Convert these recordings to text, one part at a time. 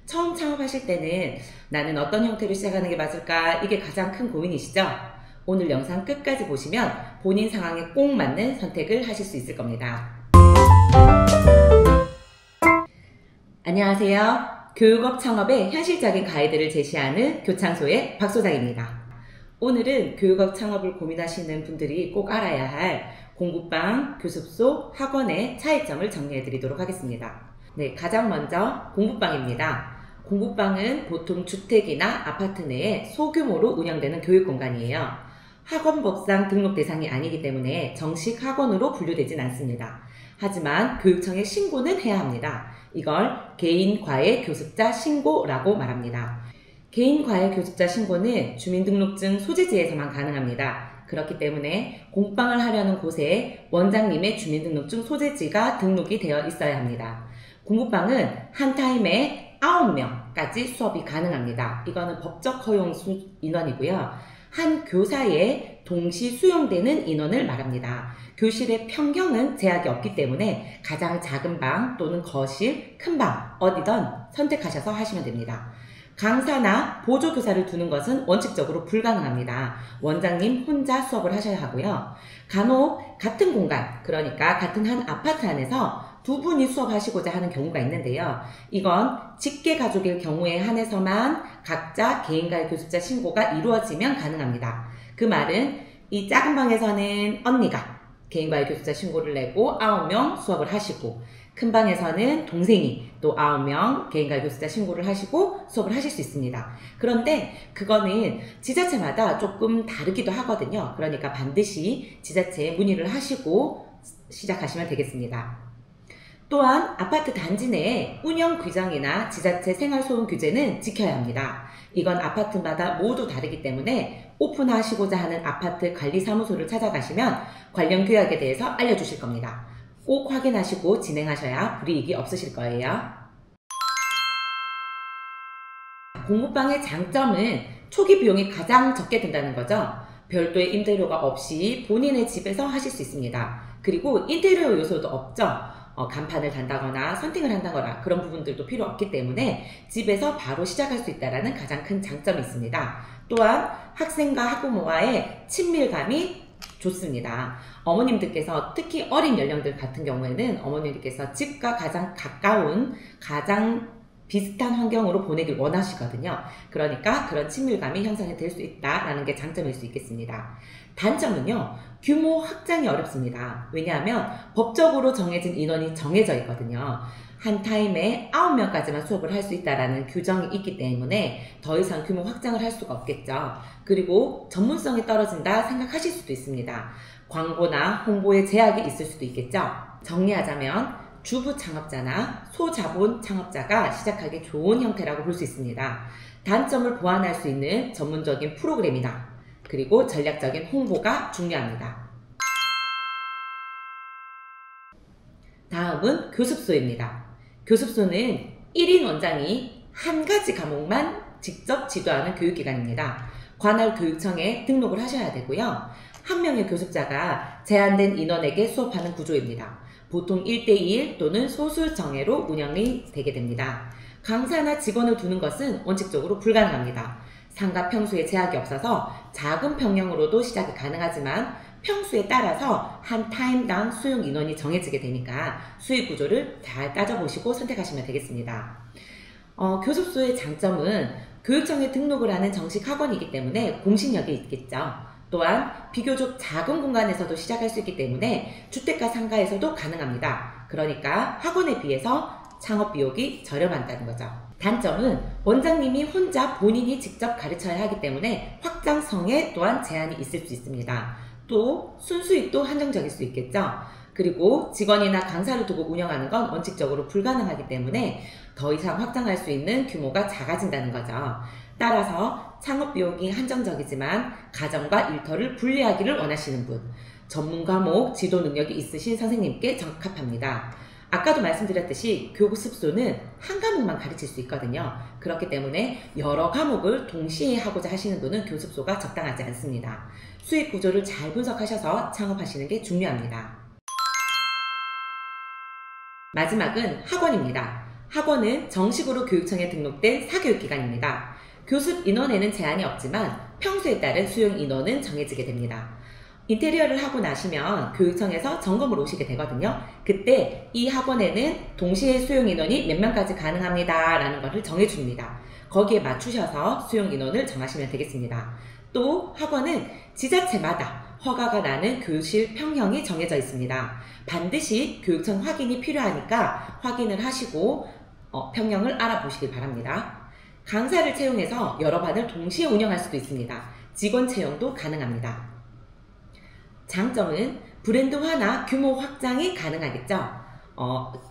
처음 창업하실 때는 나는 어떤 형태로 시작하는 게 맞을까? 이게 가장 큰 고민이시죠? 오늘 영상 끝까지 보시면 본인 상황에 꼭 맞는 선택을 하실 수 있을 겁니다. 안녕하세요. 교육업 창업의 현실적인 가이드를 제시하는 교창소의 박소장입니다. 오늘은 교육업 창업을 고민하시는 분들이 꼭 알아야 할 공부방, 교습소, 학원의 차이점을 정리해 드리도록 하겠습니다. 네, 가장 먼저 공부방입니다. 공부방은 보통 주택이나 아파트 내에 소규모로 운영되는 교육공간이에요. 학원법상 등록 대상이 아니기 때문에 정식 학원으로 분류되진 않습니다. 하지만 교육청에 신고는 해야 합니다. 이걸 개인과외 교습자 신고라고 말합니다. 개인과외 교습자 신고는 주민등록증 소재지에서만 가능합니다. 그렇기 때문에 공부방을 하려는 곳에 원장님의 주민등록증 소재지가 등록이 되어 있어야 합니다. 공부방은 한 타임에 9명까지 수업이 가능합니다. 이거는 법적 허용 인원이고요. 한 교사에 동시 수용되는 인원을 말합니다. 교실의 평형은 제약이 없기 때문에 가장 작은 방 또는 거실, 큰 방 어디든 선택하셔서 하시면 됩니다. 강사나 보조교사를 두는 것은 원칙적으로 불가능합니다. 원장님 혼자 수업을 하셔야 하고요. 간혹 같은 공간, 그러니까 같은 한 아파트 안에서 두 분이 수업하시고자 하는 경우가 있는데요. 이건 직계 가족일 경우에 한해서만 각자 개인과외 교습자 신고가 이루어지면 가능합니다. 그 말은 이 작은 방에서는 언니가 개인과외 교습자 신고를 내고 9명 수업을 하시고, 큰 방에서는 동생이 또 9명 개인과외 교습자 신고를 하시고 수업을 하실 수 있습니다. 그런데 그거는 지자체마다 조금 다르기도 하거든요. 그러니까 반드시 지자체에 문의를 하시고 시작하시면 되겠습니다. 또한 아파트 단지 내에 운영 규정이나 지자체 생활소음 규제는 지켜야 합니다. 이건 아파트마다 모두 다르기 때문에 오픈하시고자 하는 아파트 관리사무소를 찾아가시면 관련 규약에 대해서 알려주실 겁니다. 꼭 확인하시고 진행하셔야 불이익이 없으실 거예요. 공부방의 장점은 초기 비용이 가장 적게 든다는 거죠. 별도의 임대료가 없이 본인의 집에서 하실 수 있습니다. 그리고 인테리어 요소도 없죠. 간판을 단다거나 선팅을 한다거나 그런 부분들도 필요 없기 때문에 집에서 바로 시작할 수 있다는 가장 큰 장점이 있습니다. 또한 학생과 학부모와의 친밀감이 좋습니다. 어머님들께서 특히 어린 연령들 같은 경우에는 어머님들께서 집과 가장 가까운, 가장 비슷한 환경으로 보내길 원하시거든요. 그러니까 그런 친밀감이 형성이 될 수 있다는 게 장점일 수 있겠습니다. 단점은요, 규모 확장이 어렵습니다. 왜냐하면 법적으로 정해진 인원이 정해져 있거든요. 한 타임에 9명까지만 수업을 할 수 있다는 규정이 있기 때문에 더 이상 규모 확장을 할 수가 없겠죠. 그리고 전문성이 떨어진다 생각하실 수도 있습니다. 광고나 홍보에 제약이 있을 수도 있겠죠. 정리하자면 주부 창업자나 소자본 창업자가 시작하기 좋은 형태라고 볼 수 있습니다. 단점을 보완할 수 있는 전문적인 프로그램이나 그리고 전략적인 홍보가 중요합니다. 다음은 교습소입니다. 교습소는 1인 원장이 한 가지 과목만 직접 지도하는 교육기관입니다. 관할 교육청에 등록을 하셔야 되고요. 한 명의 교습자가 제한된 인원에게 수업하는 구조입니다. 보통 1대1 또는 소수 정예로 운영이 되게 됩니다. 강사나 직원을 두는 것은 원칙적으로 불가능합니다. 상가 평수에 제약이 없어서 작은 평형으로도 시작이 가능하지만 평수에 따라서 한 타임당 수용 인원이 정해지게 되니까 수익 구조를 잘 따져보시고 선택하시면 되겠습니다. 교습소의 장점은 교육청에 등록을 하는 정식 학원이기 때문에 공신력이 있겠죠. 또한 비교적 작은 공간에서도 시작할 수 있기 때문에 주택가 상가에서도 가능합니다. 그러니까 학원에 비해서 창업 비용이 저렴하다는 거죠. 단점은 원장님이 혼자 본인이 직접 가르쳐야 하기 때문에 확장성에 또한 제한이 있을 수 있습니다. 또 순수익도 한정적일 수 있겠죠. 그리고 직원이나 강사를 두고 운영하는 건 원칙적으로 불가능하기 때문에 더 이상 확장할 수 있는 규모가 작아진다는 거죠. 따라서 창업 비용이 한정적이지만 가정과 일터를 분리하기를 원하시는 분, 전문 과목 지도 능력이 있으신 선생님께 적합합니다. 아까도 말씀드렸듯이 교습소는 한 과목만 가르칠 수 있거든요. 그렇기 때문에 여러 과목을 동시에 하고자 하시는 분은 교습소가 적당하지 않습니다. 수익 구조를 잘 분석하셔서 창업하시는 게 중요합니다. 마지막은 학원입니다. 학원은 정식으로 교육청에 등록된 사교육기관입니다. 교습 인원에는 제한이 없지만 평수에 따른 수용 인원은 정해지게 됩니다. 인테리어를 하고 나시면 교육청에서 점검을 오시게 되거든요. 그때 이 학원에는 동시에 수용 인원이 몇 명까지 가능합니다 라는 것을 정해줍니다. 거기에 맞추셔서 수용 인원을 정하시면 되겠습니다. 또 학원은 지자체마다 허가가 나는 교실 평형이 정해져 있습니다. 반드시 교육청 확인이 필요하니까 확인을 하시고 평형을 알아보시길 바랍니다. 강사를 채용해서 여러 반을 동시에 운영할 수도 있습니다. 직원 채용도 가능합니다. 장점은 브랜드화나 규모 확장이 가능하겠죠.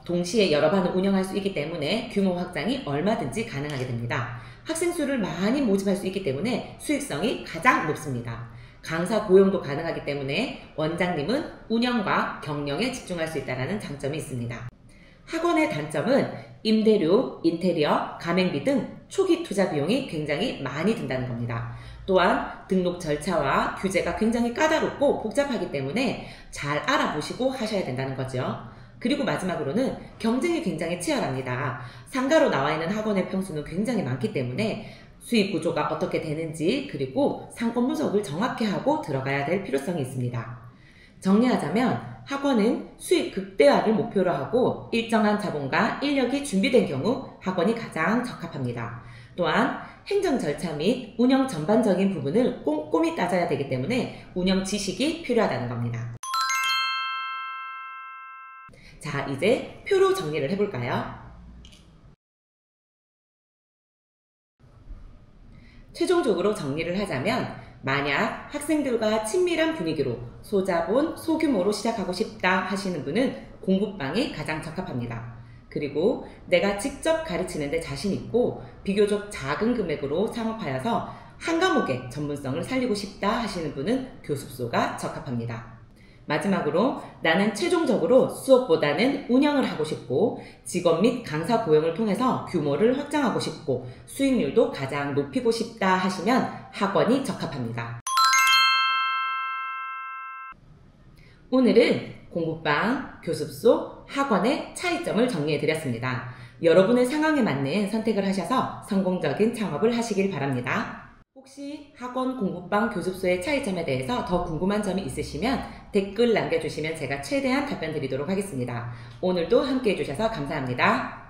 동시에 여러 반을 운영할 수 있기 때문에 규모 확장이 얼마든지 가능하게 됩니다. 학생 수를 많이 모집할 수 있기 때문에 수익성이 가장 높습니다. 강사 고용도 가능하기 때문에 원장님은 운영과 경영에 집중할 수 있다는 장점이 있습니다. 학원의 단점은 임대료, 인테리어, 가맹비 등 초기 투자 비용이 굉장히 많이 든다는 겁니다. 또한 등록 절차와 규제가 굉장히 까다롭고 복잡하기 때문에 잘 알아보시고 하셔야 된다는 거죠. 그리고 마지막으로는 경쟁이 굉장히 치열합니다. 상가로 나와 있는 학원의 평수는 굉장히 많기 때문에 수입 구조가 어떻게 되는지 그리고 상권 분석을 정확히 하고 들어가야 될 필요성이 있습니다. 정리하자면 학원은 수익 극대화를 목표로 하고 일정한 자본과 인력이 준비된 경우 학원이 가장 적합합니다. 또한 행정 절차 및 운영 전반적인 부분을 꼼꼼히 따져야 되기 때문에 운영 지식이 필요하다는 겁니다. 자, 이제 표로 정리를 해볼까요? 최종적으로 정리를 하자면 만약 학생들과 친밀한 분위기로 소자본, 소규모로 시작하고 싶다 하시는 분은 공부방이 가장 적합합니다. 그리고 내가 직접 가르치는데 자신 있고 비교적 작은 금액으로 창업하여서 한 과목의 전문성을 살리고 싶다 하시는 분은 교습소가 적합합니다. 마지막으로 나는 최종적으로 수업보다는 운영을 하고 싶고 직원 및 강사 고용을 통해서 규모를 확장하고 싶고 수익률도 가장 높이고 싶다 하시면 학원이 적합합니다. 오늘은 공부방, 교습소, 학원의 차이점을 정리해드렸습니다. 여러분의 상황에 맞는 선택을 하셔서 성공적인 창업을 하시길 바랍니다. 혹시 학원, 공부방, 교습소의 차이점에 대해서 더 궁금한 점이 있으시면 댓글 남겨주시면 제가 최대한 답변 드리도록 하겠습니다. 오늘도 함께 해주셔서 감사합니다.